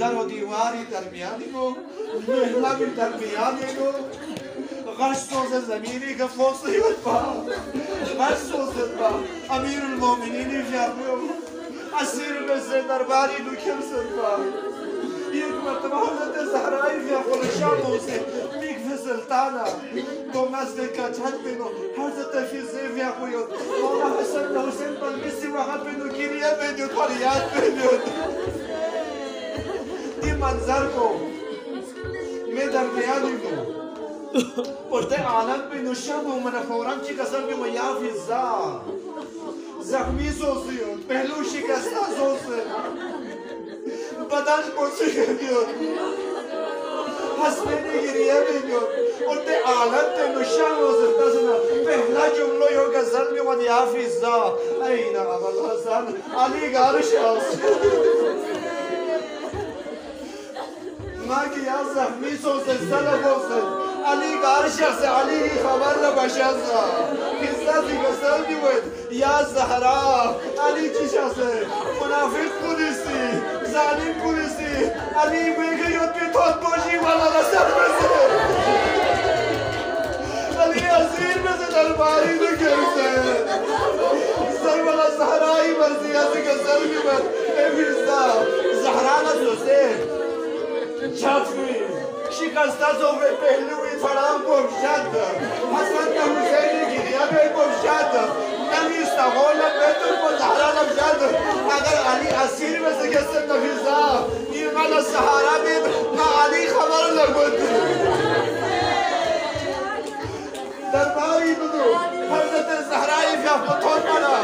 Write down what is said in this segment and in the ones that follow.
در و دیواری در میانی گو محلبی در میانی گو غش سوز زمینی که فوصیت با غش سوزت با امیر المومنینی بیانگو اسیر بزر درباری دو کمسد با یک مرتبه حضرت زهرای بیانگو نشان موسه میگ سلطانا تو مسجد کا چھت بینو حضرت فیضے بیانگو یود مولا حسن حسین بلمیسی وقت بینو گریه بینو فریاد بینو این منظر کو میں در میانی کو پرده عالم بینو شب و من فورم چی قسم که یا فیضا زخمی سوزیود پهلو شکسته سوزید بدن موسیقی بیود حسنی گریه بیود اونده عالم تنو شام و زفتازنا پهلا جملو یو گزل میود یا فیضا این اول حسن علی گارش هست ما که یا زخمی سوزد سلف هست علی گارش هست علی خبر نباشد فیضا سی گزل میود یا زهرا علی چیش هست منافق کودیستی ظالم کودیستی علی میگه یاد بی تاد باشی والا رسد بزه علی عزیر بزه درباری دو کرده سر والا زهرایی مرزی هستی که سر میبرد ای فیضا زهرا نسوسته چفمی شکسته زوبه پهلوی فرام گمشد حسن که حسینی گریه به گمشد نمیسته غولت بهتون با زهرا نمشد اگر علی اسیر بزه که سر نفیزه این مال سهاره بید ما علی خبر نگود درباری بدو حضرت زهرای فیافتون منا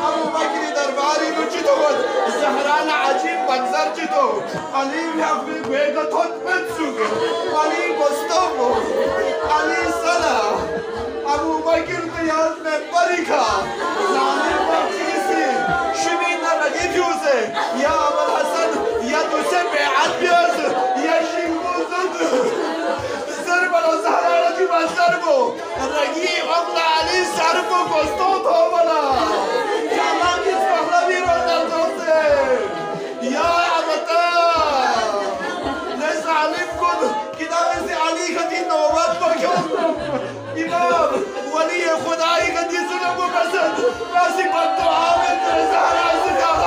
ابو بکری درباری دو چی تو بود زهران عجیب منظر چی تو علی فیافتی گویگا تون بنسوگ علی گستامو علی سلا ابو بکر قیاس میں بری کا ظالم بخشیسی شمین نرگی فیوزه یا ابو حسن یا تو سے بیعت بیاز یا شیموزد سر بلا زهرا کی منظر بو رگی اقل علی سر بو گستو تو بلا کلام کس پهلوی رو در دوسته یا عبتا نظالم کن که دامسی علی خطی نوبت بکن امام ولی خدایی خطی ظلم و بسد راسی بدعا میں زهرا زکا